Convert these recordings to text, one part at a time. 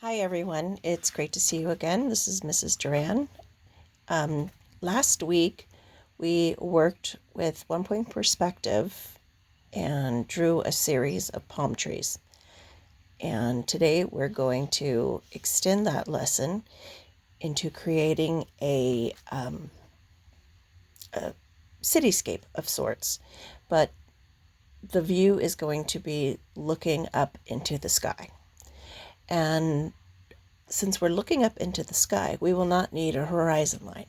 Hi everyone, it's great to see you again. This is Mrs. Duran. Last week we worked with 1 point perspective and drew a series of palm trees. And today we're going to extend that lesson into creating a cityscape of sorts, but the view is going to be looking up into the sky. And since we're looking up into the sky, we will not need a horizon line.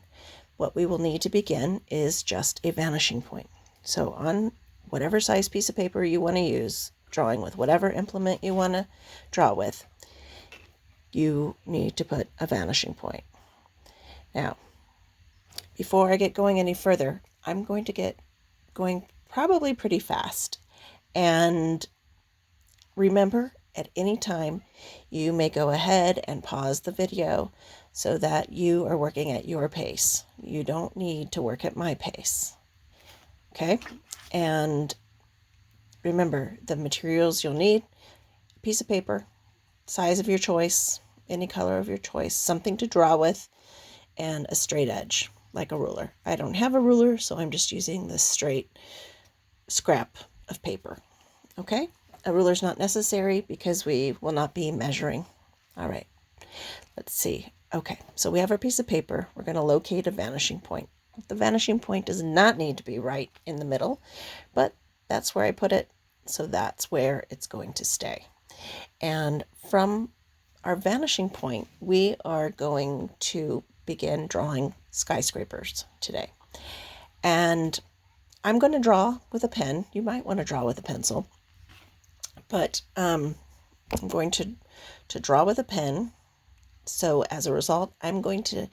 What we will need to begin is just a vanishing point. So on whatever size piece of paper you want to use, drawing with whatever implement you want to draw with, you need to put a vanishing point. Now, before I get going any further, I'm going to get going probably pretty fast. And remember, at any time, you may go ahead and pause the video so that you are working at your pace. You don't need to work at my pace. Okay? And remember, the materials you'll need: a piece of paper, size of your choice, any color of your choice, something to draw with, and a straight edge, like a ruler. I don't have a ruler, so I'm just using this straight scrap of paper. Okay? A ruler is not necessary because we will not be measuring. All right, let's see. Okay, so we have our piece of paper. We're going to locate a vanishing point. The vanishing point does not need to be right in the middle, but that's where I put it, so that's where it's going to stay. And from our vanishing point, we are going to begin drawing skyscrapers today. And I'm going to draw with a pen. You might want to draw with a pencil. But I'm going to draw with a pen. So as a result, I'm going to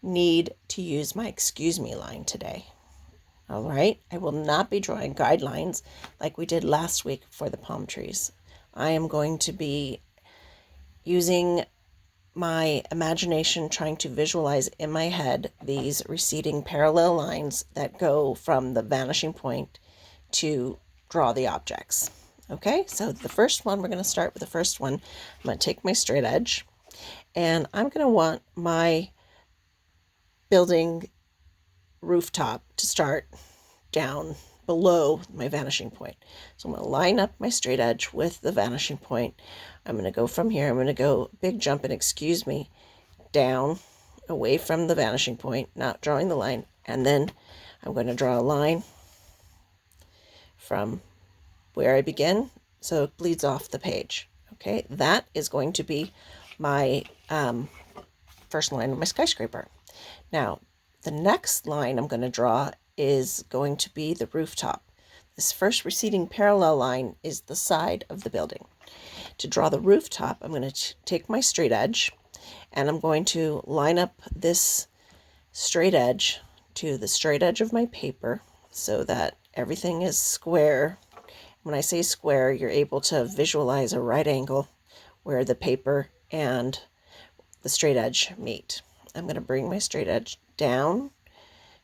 need to use my excuse me line today. All right. I will not be drawing guidelines like we did last week for the palm trees. I am going to be using my imagination, trying to visualize in my head these receding parallel lines that go from the vanishing point to draw the objects. Okay, so the first one, we're going to start with the first one. I'm going to take my straight edge, and I'm going to want my building rooftop to start down below my vanishing point. So I'm going to line up my straight edge with the vanishing point. I'm going to go from here. I'm going to go big jump and excuse me down away from the vanishing point, not drawing the line, and then I'm going to draw a line from where I begin, so it bleeds off the page. Okay, that is going to be my first line of my skyscraper. Now, the next line I'm going to draw is going to be the rooftop. This first receding parallel line is the side of the building. To draw the rooftop, I'm going to take my straight edge, and I'm going to line up this straight edge to the straight edge of my paper so that everything is square. When I say square, you're able to visualize a right angle where the paper and the straight edge meet. I'm going to bring my straight edge down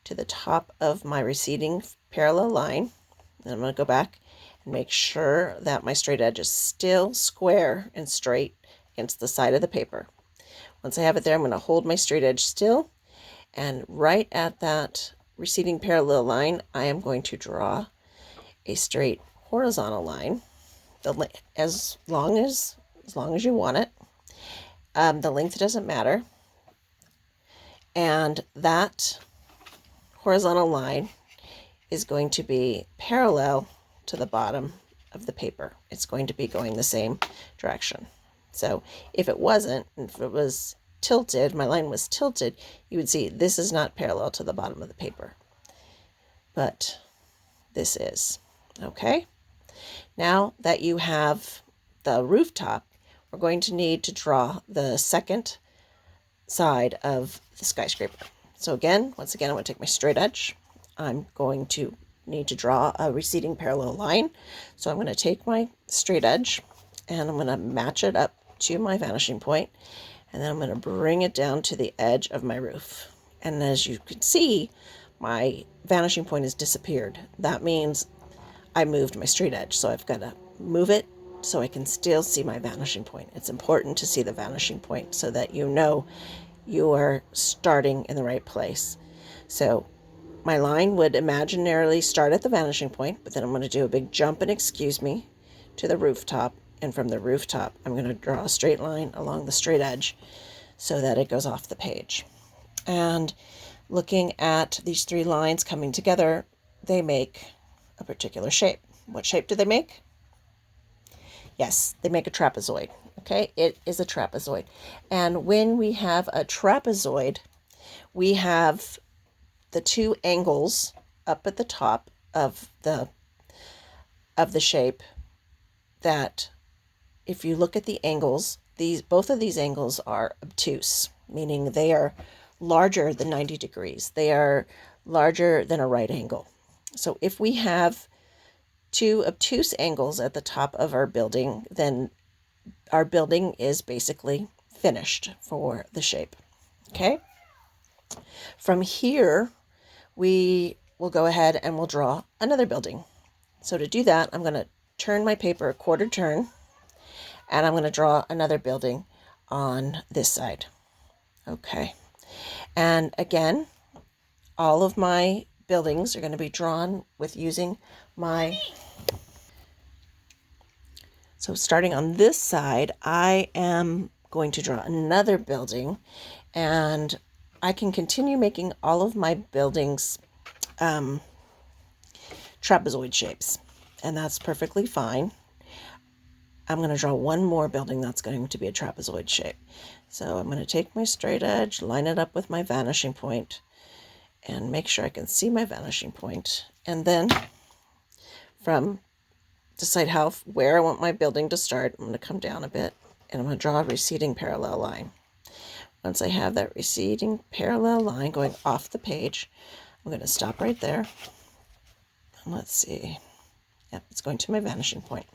to the top of my receding parallel line. Then I'm going to go back and make sure that my straight edge is still square and straight against the side of the paper. Once I have it there, I'm going to hold my straight edge still, and right at that receding parallel line, I am going to draw a straight horizontal line, as long as you want it. The length doesn't matter. And that horizontal line is going to be parallel to the bottom of the paper. It's going to be going the same direction. So if it wasn't, if it was tilted, my line was tilted, you would see this is not parallel to the bottom of the paper. But this is. Okay? Now that you have the rooftop, we're going to need to draw the second side of the skyscraper. So once again, I'm going to take my straight edge. I'm going to need to draw a receding parallel line. So I'm going to take my straight edge and I'm going to match it up to my vanishing point, and then I'm going to bring it down to the edge of my roof. And as you can see, my vanishing point has disappeared. That means I moved my straight edge, so I've got to move it so I can still see my vanishing point. It's important to see the vanishing point so that you know you are starting in the right place. So my line would imaginarily start at the vanishing point, but then I'm going to do a big jump and excuse me to the rooftop. And from the rooftop, I'm going to draw a straight line along the straight edge so that it goes off the page. And looking at these three lines coming together, they make a particular shape. What shape do they make? Yes, they make a trapezoid. Okay, it is a trapezoid. And when we have a trapezoid, we have the two angles up at the top of the shape that, if you look at the angles, both of these angles are obtuse, meaning they are larger than 90 degrees. They are larger than a right angle. So if we have two obtuse angles at the top of our building, then our building is basically finished for the shape. Okay? From here, we will go ahead and we'll draw another building. So to do that, I'm going to turn my paper a quarter turn, and I'm going to draw another building on this side. Okay. And again, all of my buildings are going to be drawn with using my... So starting on this side, I am going to draw another building, and I can continue making all of my buildings trapezoid shapes, and that's perfectly fine. I'm going to draw one more building that's going to be a trapezoid shape. So I'm going to take my straight edge, line it up with my vanishing point, and make sure I can see my vanishing point. And then decide where I want my building to start. I'm going to come down a bit, and I'm going to draw a receding parallel line. Once I have that receding parallel line going off the page, I'm going to stop right there. And let's see. Yep, it's going to my vanishing point.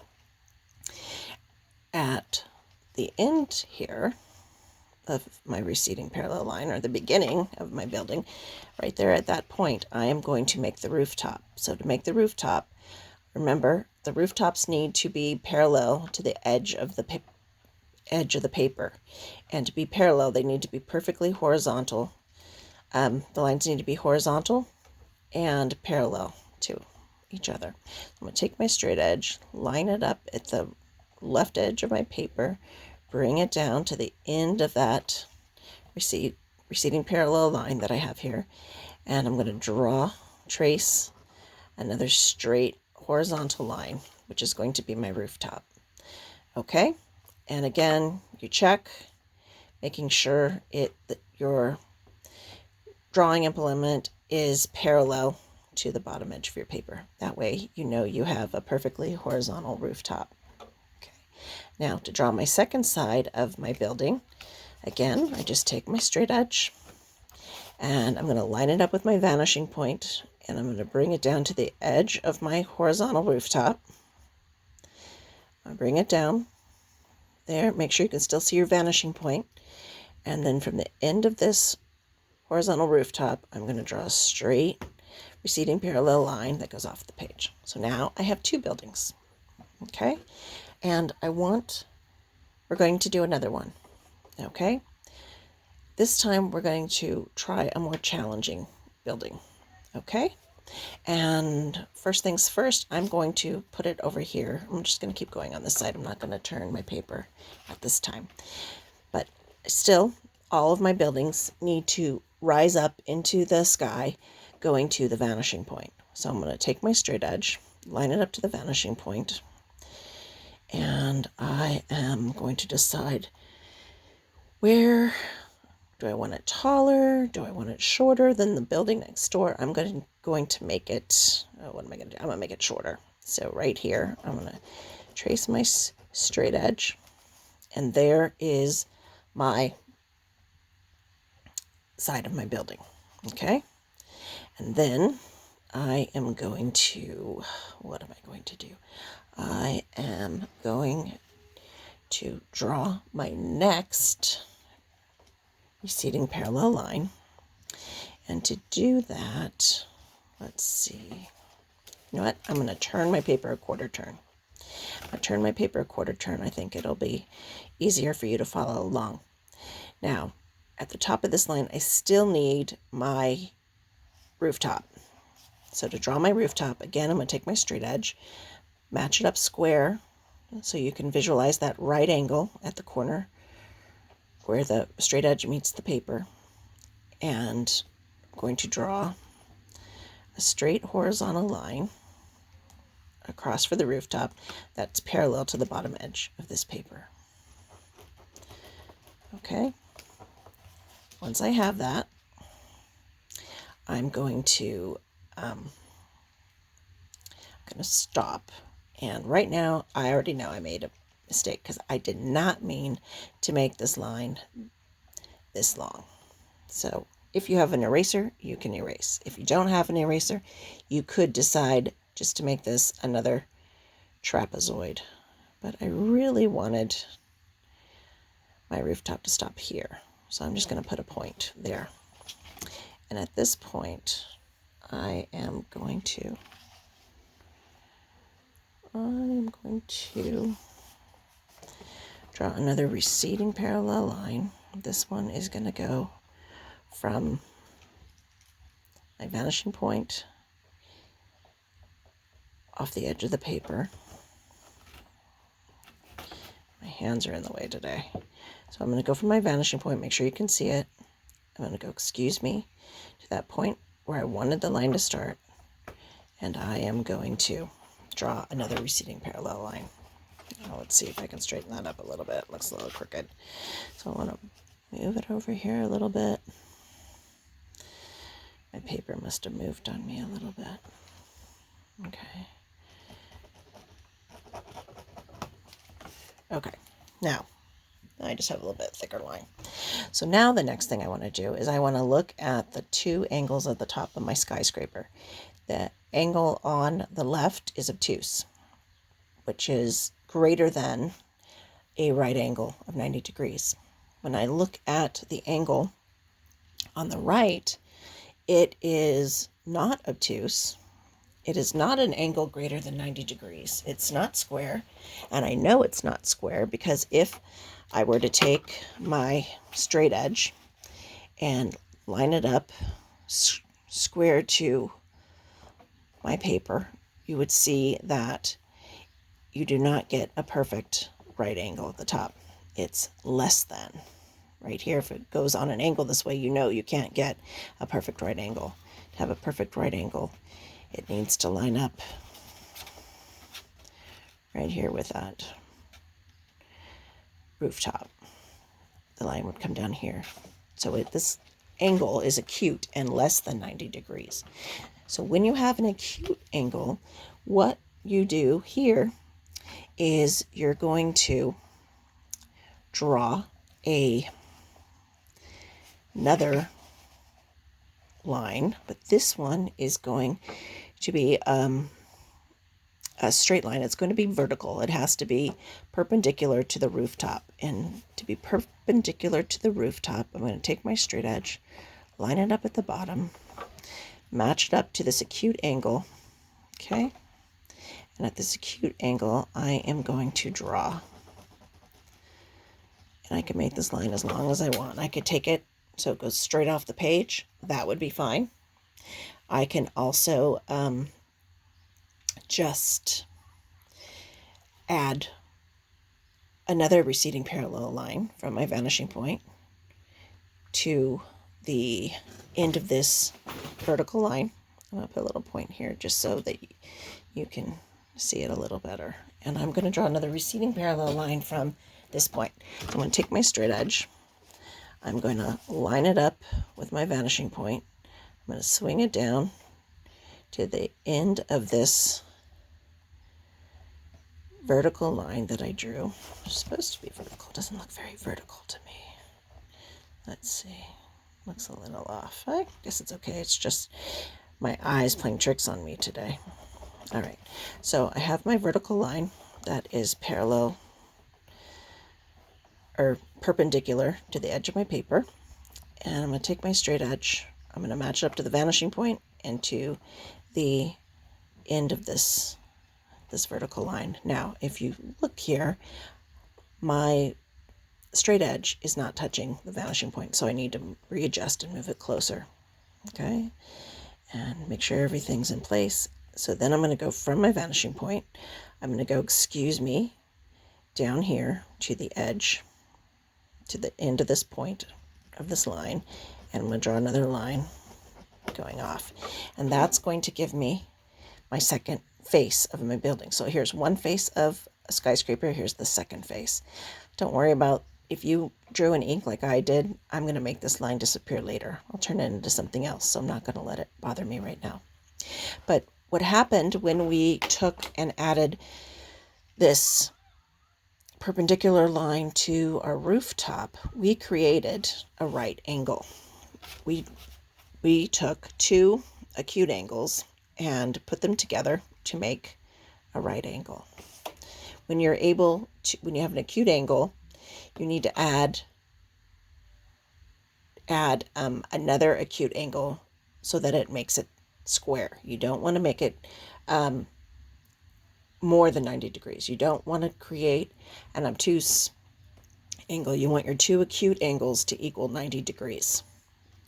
At the end here of my receding parallel line, or the beginning of my building, right there at that point, I am going to make the rooftop. So to make the rooftop, remember, the rooftops need to be parallel to the edge of the paper. And to be parallel, they need to be perfectly horizontal. The lines need to be horizontal and parallel to each other. I'm going to take my straight edge, line it up at the left edge of my paper, bring it down to the end of that receding parallel line that I have here, and I'm going to trace another straight horizontal line, which is going to be my rooftop. Okay, and again, you check, making sure that your drawing implement is parallel to the bottom edge of your paper. That way you know you have a perfectly horizontal rooftop. Okay. Now to draw my second side of my building, again, I just take my straight edge, and I'm going to line it up with my vanishing point, and I'm going to bring it down to the edge of my horizontal rooftop. I'll bring it down there. Make sure you can still see your vanishing point. And then from the end of this horizontal rooftop, I'm going to draw a straight receding parallel line that goes off the page. So now I have two buildings. Okay, and we're going to do another one. Okay, this time we're going to try a more challenging building. Okay, and first things first, I'm going to put it over here. I'm just going to keep going on this side. I'm not going to turn my paper at this time. But still, all of my buildings need to rise up into the sky, going to the vanishing point. So I'm going to take my straight edge, line it up to the vanishing point, and I am going to decide, where do I want it taller? Do I want it shorter than the building next door? I'm going to make it, what am I going to do? I'm going to make it shorter. So right here, I'm going to trace my straight edge, and there is my side of my building. Okay, and then I am going to, what am I going to do? I am going to draw my next receding parallel line. And to do that, let's see. You know what? I'm going to turn my paper a quarter turn. I turn my paper a quarter turn. I think it'll be easier for you to follow along. Now, at the top of this line, I still need my rooftop. So to draw my rooftop, again, I'm going to take my straight edge, match it up square, so you can visualize that right angle at the corner where the straight edge meets the paper. And I'm going to draw a straight horizontal line across for the rooftop that's parallel to the bottom edge of this paper. Okay, once I have that, I'm going to stop. And right now, I already know I made a mistake because I did not mean to make this line this long. So if you have an eraser, you can erase. If you don't have an eraser, you could decide just to make this another trapezoid. But I really wanted my rooftop to stop here. So I'm just going to put a point there. And at this point, I'm going to draw another receding parallel line. This one is going to go from my vanishing point off the edge of the paper. My hands are in the way today. So I'm going to go from my vanishing point, make sure you can see it. I'm going to go, excuse me, to that point where I wanted the line to start. And I am going to draw another receding parallel line. Now let's see if I can straighten that up a little bit. It looks a little crooked. So I want to move it over here a little bit. My paper must have moved on me a little bit. Okay. Okay, now I just have a little bit thicker line. So now the next thing I want to do is I want to look at the two angles at the top of my skyscraper. The angle on the left is obtuse, which is greater than a right angle of 90 degrees. When I look at the angle on the right, it is not obtuse. It is not an angle greater than 90 degrees. It's not square, and I know it's not square because if I were to take my straight edge and line it up square to my paper, you would see that you do not get a perfect right angle at the top. It's less than. Right here, if it goes on an angle this way, you know you can't get a perfect right angle. To have a perfect right angle, it needs to line up right here with that rooftop. The line would come down here. So this angle is acute and less than 90 degrees. So when you have an acute angle, what you do here is you're going to draw another line, but this one is going to be a straight line. It's going to be vertical. It has to be perpendicular to the rooftop. And to be perpendicular to the rooftop, I'm going to take my straight edge, line it up at the bottom, match it up to this acute angle, okay? And at this acute angle, I am going to draw. And I can make this line as long as I want. I could take it so it goes straight off the page. That would be fine. I can also just add another receding parallel line from my vanishing point to the end of this vertical line. I'm going to put a little point here just so that you can see it a little better. And I'm going to draw another receding parallel line from this point. So I'm going to take my straight edge. I'm going to line it up with my vanishing point. I'm going to swing it down to the end of this vertical line that I drew. It's supposed to be vertical. It doesn't look very vertical to me. Let's see. Looks a little off. I guess it's okay. It's just my eyes playing tricks on me today. All right. So I have my vertical line that is parallel or perpendicular to the edge of my paper. And I'm going to take my straight edge. I'm going to match it up to the vanishing point and to the end of this this vertical line. Now, if you look here, my straight edge is not touching the vanishing point, so I need to readjust and move it closer. Okay, and make sure everything's in place. So then I'm going to go from my vanishing point, I'm going to go, excuse me, down here to the edge, to the end of this point of this line, and I'm going to draw another line going off. And that's going to give me my second face of my building. So here's one face of a skyscraper, here's the second face. Don't worry about if you drew in ink like I did, I'm going to make this line disappear later. I'll turn it into something else, so I'm not going to let it bother me right now. But what happened when we took and added this perpendicular line to our rooftop, we created a right angle. We took two acute angles and put them together to make a right angle. When you have an acute angle, you need to add another acute angle so that it makes it square. You don't want to make it more than 90 degrees. You don't want to create an obtuse angle. You want your two acute angles to equal 90 degrees.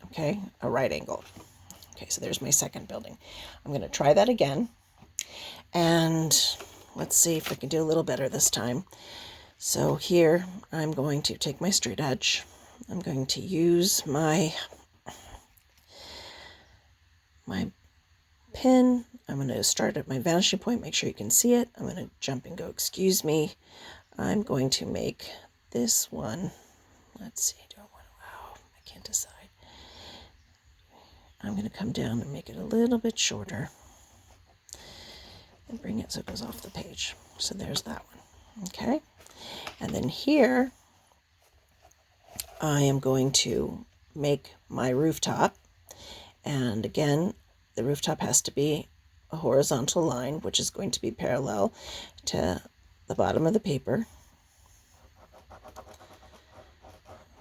Okay, a right angle. Okay, so there's my second building. I'm going to try that again, and let's see if I can do a little better this time. So here I'm going to take my straight edge. I'm going to use my pin. I'm going to start at my vanishing point, make sure you can see it. I'm going to jump and go, excuse me. I'm going to make this one, let's see, wow, I can't decide. I'm going to come down and make it a little bit shorter and bring it so it goes off the page. So there's that one. Okay. And then here I am going to make my rooftop. And again, the rooftop has to be a horizontal line, which is going to be parallel to the bottom of the paper.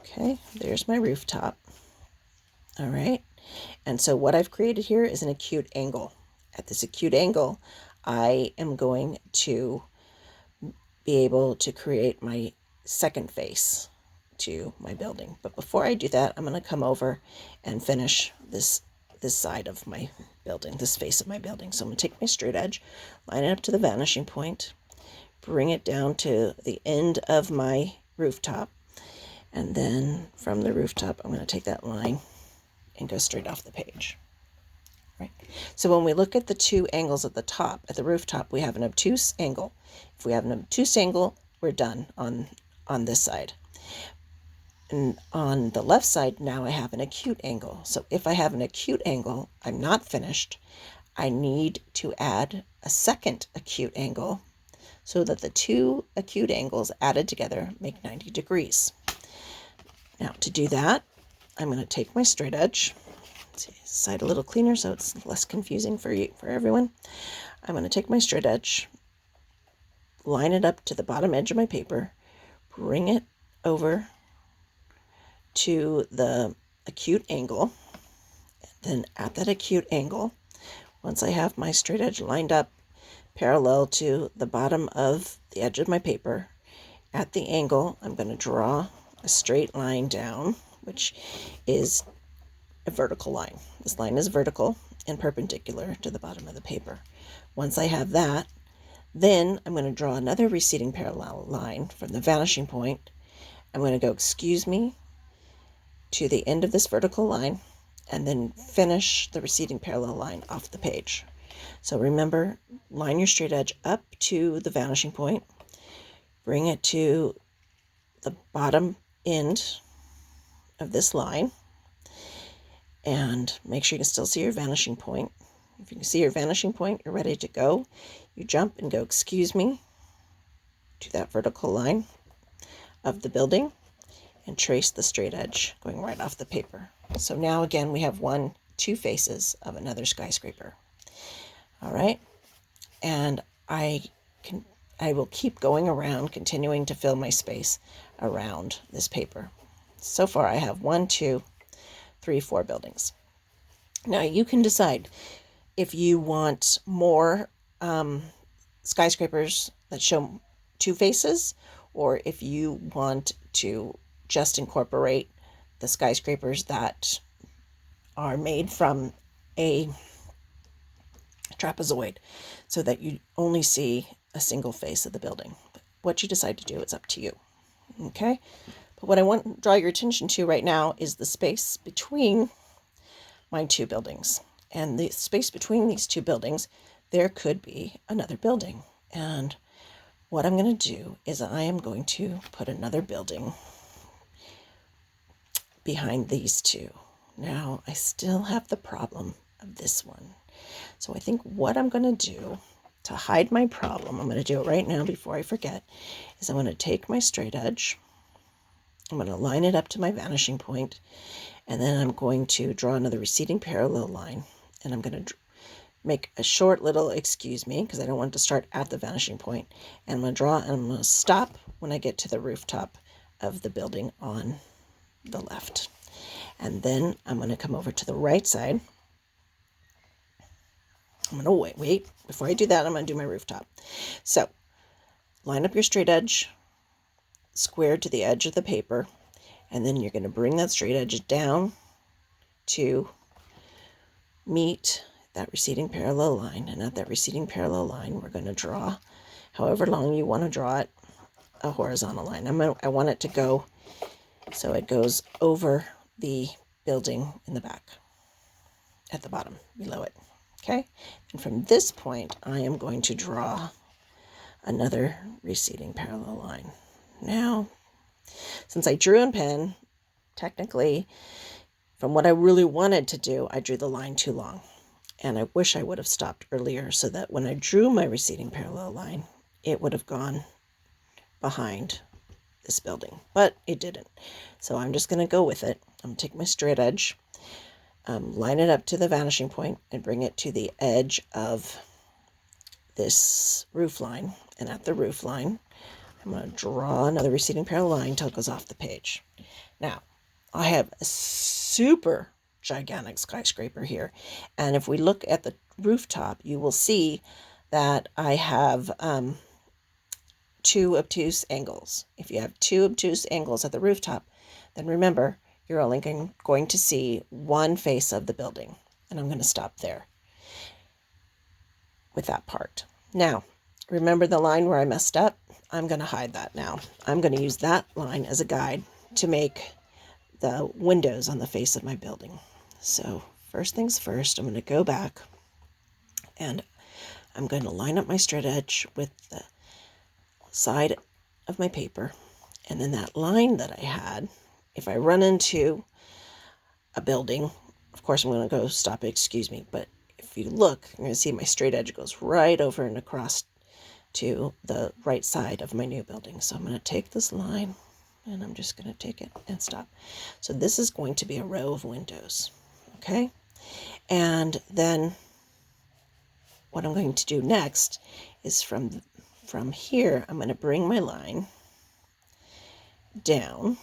Okay, there's my rooftop. All right. And so what I've created here is an acute angle. At this acute angle, I am going to be able to create my second face to my building. But before I do that, I'm going to come over and finish this side of my building, this face of my building. So I'm going to take my straight edge, line it up to the vanishing point, bring it down to the end of my rooftop, and then from the rooftop, I'm going to take that line and go straight off the page. Right. So when we look at the two angles at the top, at the rooftop, we have an obtuse angle. If we have an obtuse angle, we're done on this side. And on the left side, now I have an acute angle. So if I have an acute angle, I'm not finished. I need to add a second acute angle so that the two acute angles added together make 90 degrees. Now to do that, I'm going to take my straight edge, side a little cleaner so it's less confusing for everyone. I'm going to take my straight edge, line it up to the bottom edge of my paper, bring it over to the acute angle, and then at that acute angle, once I have my straight edge lined up parallel to the bottom of the edge of my paper, at the angle, I'm going to draw a straight line down, which is a vertical line. This line is vertical and perpendicular to the bottom of the paper. Once I have that, then I'm going to draw another receding parallel line from the vanishing point. I'm going to go, excuse me, to the end of this vertical line, and then finish the receding parallel line off the page. So remember, line your straight edge up to the vanishing point, bring it to the bottom end of this line, and make sure you can still see your vanishing point. If you can see your vanishing point, you're ready to go. You jump and go, excuse me, to that vertical line of the building and trace the straight edge going right off the paper. So now again, we have two faces of another skyscraper. All right. And I will keep going around, continuing to fill my space around this paper. So far I have 1, 2, 3, 4 buildings. Now you can decide if you want more skyscrapers that show two faces, or if you want to just incorporate the skyscrapers that are made from a trapezoid so that you only see a single face of the building. What you decide to do is up to you. Okay? But what I want to draw your attention to right now is the space between my two buildings. And the space between these two buildings, there could be another building. And what I'm going to do is I am going to put another building behind these two. Now, I still have the problem of this one. So I think what I'm going to do to hide my problem, I'm going to do it right now before I forget, is I'm going to take my straight edge, I'm going to line it up to my vanishing point, and then I'm going to draw another receding parallel line, and I'm going to make a short little, excuse me, because I don't want to start at the vanishing point, and I'm going to draw, and I'm going to stop when I get to the rooftop of the building on the left. And then I'm going to come over to the right side. I'm going to wait. Before I do that, I'm going to do my rooftop. So line up your straight edge, square to the edge of the paper, and then you're going to bring that straight edge down to meet that receding parallel line. And at that receding parallel line, we're going to draw, however long you want to draw it, a horizontal line. I want it to go so it goes over the building in the back, at the bottom, below it. Okay, and from this point, I am going to draw another receding parallel line. Now, since I drew in pen, technically, from what I really wanted to do, I drew the line too long. And I wish I would have stopped earlier so that when I drew my receding parallel line, it would have gone behind this building, but it didn't. So I'm just going to go with it. I'm going to take my straight edge, line it up to the vanishing point, and bring it to the edge of this roof line. And at the roof line, I'm going to draw another receding parallel line until it goes off the page. Now, I have a super gigantic skyscraper here. And if we look at the rooftop, you will see that I have two obtuse angles. If you have two obtuse angles at the rooftop, then remember, you're only going to see one face of the building. And I'm going to stop there with that part. Now, remember the line where I messed up? I'm going to hide that now. I'm going to use that line as a guide to make the windows on the face of my building. So first things first, I'm going to go back and I'm going to line up my straight edge with the side of my paper. And then that line that I had, if I run into a building, of course I'm going to go stop it, excuse me, but if you look, you're going to see my straight edge goes right over and across to the right side of my new building. So I'm going to take this line and I'm just going to take it and stop. So this is going to be a row of windows, okay? And then what I'm going to do next is from here, I'm going to bring my line down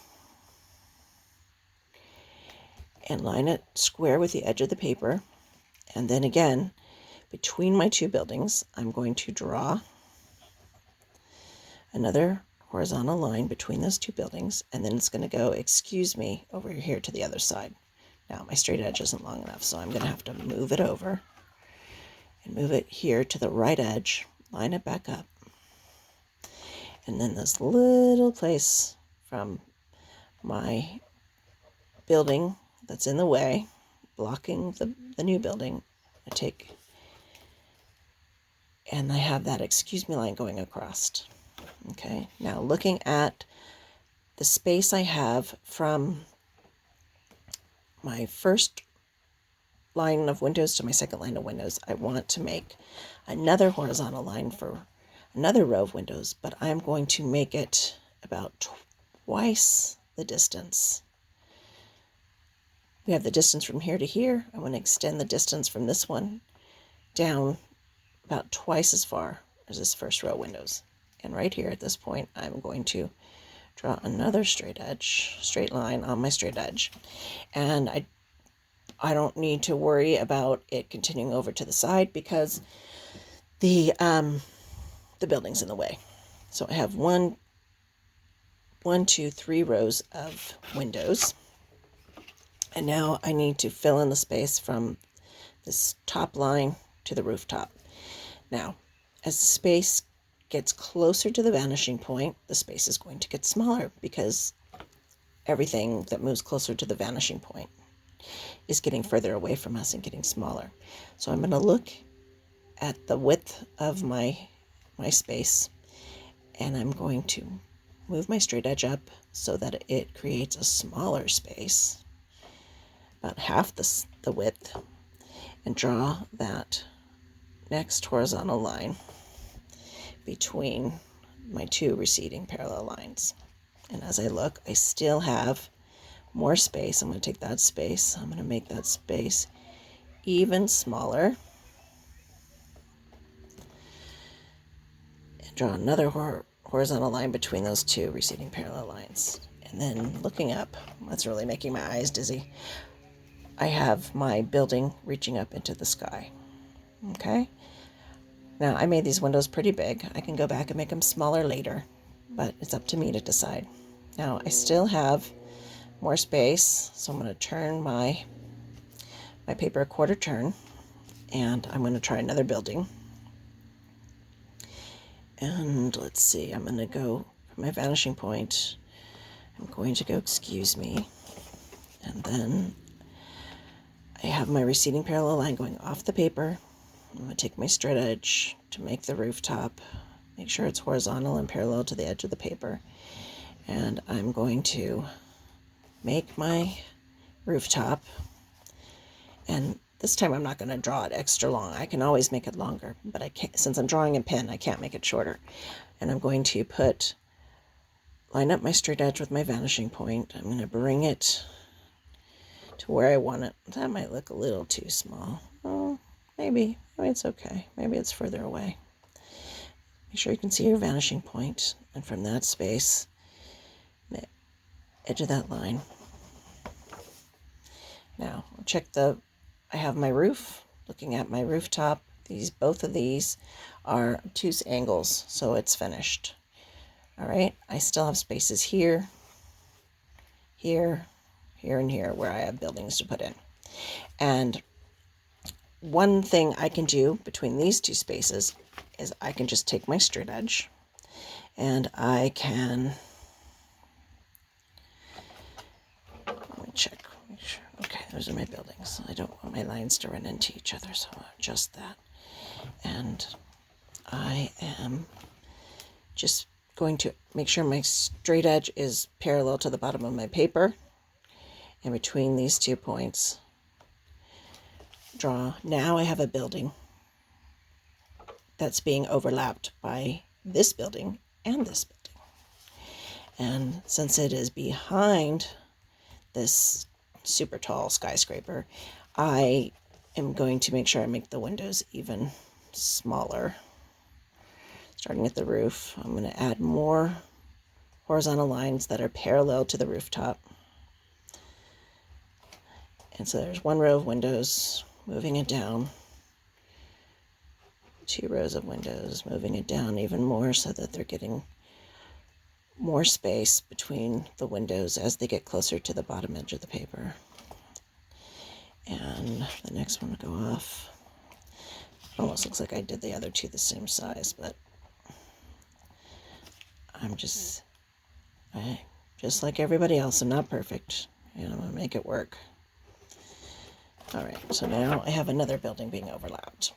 and line it square with the edge of the paper. And then again, between my two buildings, I'm going to draw another horizontal line between those two buildings, and then it's going to go, excuse me, over here to the other side. Now my straight edge isn't long enough, so I'm going to have to move it over and move it here to the right edge, line it back up. And then this little place from my building that's in the way, blocking the new building, I take, and I have that excuse me line going across. Okay, now looking at the space I have from my first line of windows to my second line of windows, I want to make another horizontal line for another row of windows, but I'm going to make it about twice the distance. We have the distance from here to here. I want to extend the distance from this one down about twice as far as this first row of windows. And right here at this point, I'm going to draw another straight line on my straight edge. And I don't need to worry about it continuing over to the side because the the building's in the way. So I have one, two, 3 rows of windows. And now I need to fill in the space from this top line to the rooftop. Now, as the space gets closer to the vanishing point, the space is going to get smaller because everything that moves closer to the vanishing point is getting further away from us and getting smaller. So I'm going to look at the width of my space, and I'm going to move my straight edge up so that it creates a smaller space, about half the width, and draw that next horizontal line between my 2 receding parallel lines. And as I look, I still have more space. I'm going to take that space, I'm going to make that space even smaller, and draw another horizontal line between those 2 receding parallel lines. And then looking up, that's really making my eyes dizzy, I have my building reaching up into the sky. Okay? Now, I made these windows pretty big. I can go back and make them smaller later, but it's up to me to decide. Now, I still have more space, so I'm going to turn my paper a quarter turn, and I'm going to try another building. And let's see, I'm going to go from my vanishing point. I'm going to go, excuse me, and then I have my receding parallel line going off the paper. I'm going to take my straight edge to make the rooftop, make sure it's horizontal and parallel to the edge of the paper. And I'm going to make my rooftop. And this time I'm not going to draw it extra long. I can always make it longer, but I can't, since I'm drawing in pen, I can't make it shorter. And I'm going to line up my straight edge with my vanishing point. I'm going to bring it to where I want it. That might look a little too small. Oh, maybe it's okay. Maybe it's further away. Make sure you can see your vanishing point, and from that space, the edge of that line. Now, I have my roof, looking at my rooftop. Both of these are obtuse angles, so it's finished. All right, I still have spaces here, here, here, and here where I have buildings to put in. And one thing I can do between these 2 spaces is I can just take my straight edge and I can, let me check, make sure. Okay, those are my buildings. I don't want my lines to run into each other, so I'll adjust that. And I am just going to make sure my straight edge is parallel to the bottom of my paper. And between these 2 points, draw. Now I have a building that's being overlapped by this building and this building. And since it is behind this super tall skyscraper, I am going to make sure I make the windows even smaller. Starting at the roof, I'm going to add more horizontal lines that are parallel to the rooftop. And so there's 1 row of windows, moving it down, 2 rows of windows, moving it down even more so that they're getting more space between the windows as they get closer to the bottom edge of the paper. And the next one will go off. Almost looks like I did the other 2 the same size, but I'm just like everybody else, I'm not perfect, and I'm going to make it work. All right, so now I have another building being overlapped.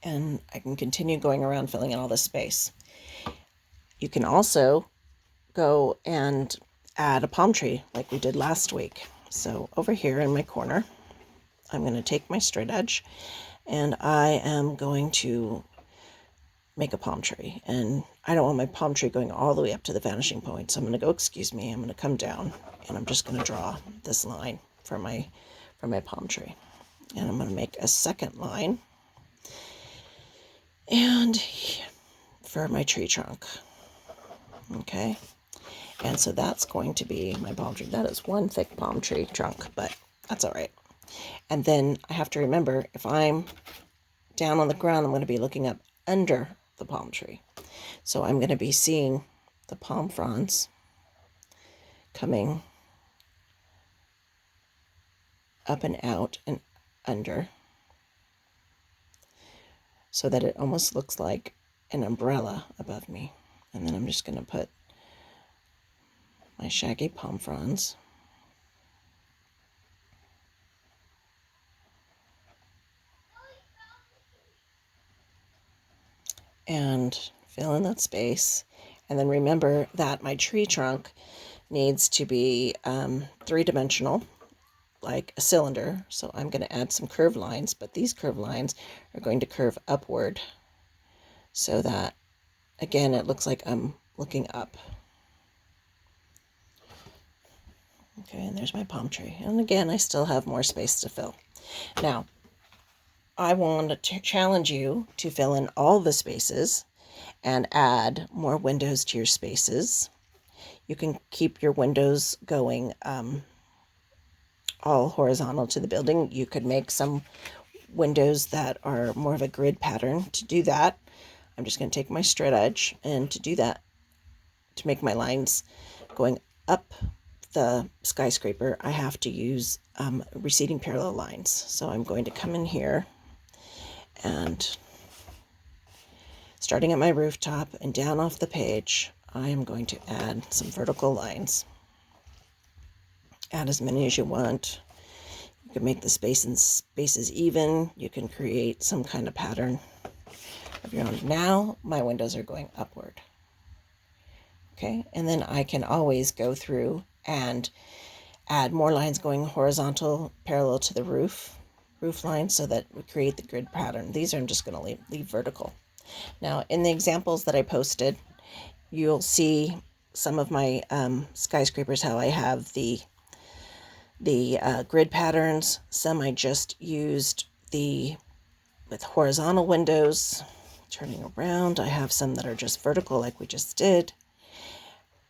And I can continue going around filling in all this space. You can also go and add a palm tree like we did last week. So over here in my corner, I'm going to take my straight edge and I am going to make a palm tree. And I don't want my palm tree going all the way up to the vanishing point. So I'm going to go, excuse me, I'm going to come down and I'm just going to draw this line for my palm tree. And I'm going to make a second line and for my tree trunk. Okay. And so that's going to be my palm tree. That is one thick palm tree trunk, but that's all right. And then I have to remember, if I'm down on the ground, I'm going to be looking up under the palm tree. So I'm going to be seeing the palm fronds coming up and out and under, so that it almost looks like an umbrella above me. And then I'm just going to put my shaggy palm fronds and fill in that space. And then remember that my tree trunk needs to be three-dimensional, like a cylinder. So I'm going to add some curved lines, but these curved lines are going to curve upward so that, again, it looks like I'm looking up. Okay, and there's my palm tree. And again, I still have more space to fill. Now, I want to challenge you to fill in all the spaces and add more windows to your spaces. You can keep your windows going all horizontal to the building. You could make some windows that are more of a grid pattern. To do that, I'm just going to take my straight edge, and to do that, to make my lines going up the skyscraper, I have to use receding parallel lines. So I'm going to come in here and, starting at my rooftop and down off the page, I am going to add some vertical lines. Add as many as you want. You can make the spaces even. You can create some kind of pattern of your own. Now my windows are going upward. Okay, and then I can always go through and add more lines going horizontal parallel to the roof line, so that we create the grid pattern. These are I'm just going to leave vertical. Now in the examples that I posted, you'll see some of my skyscrapers, how I have the grid patterns. Some I just used with horizontal windows. Turning around, I have some that are just vertical like we just did.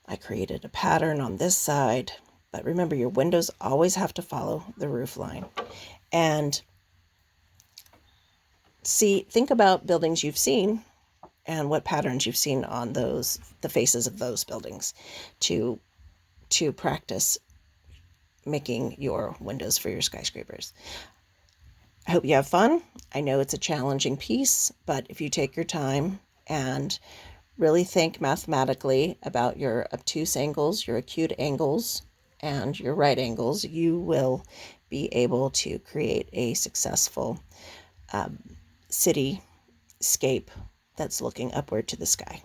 I created a pattern on this side, but remember, your windows always have to follow the roof line. And think about buildings you've seen and what patterns you've seen on the faces of those buildings to practice making your windows for your skyscrapers. I hope you have fun. I know it's a challenging piece, but if you take your time and really think mathematically about your obtuse angles, your acute angles, and your right angles, you will be able to create a successful cityscape that's looking upward to the sky.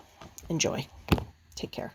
Enjoy. Take care.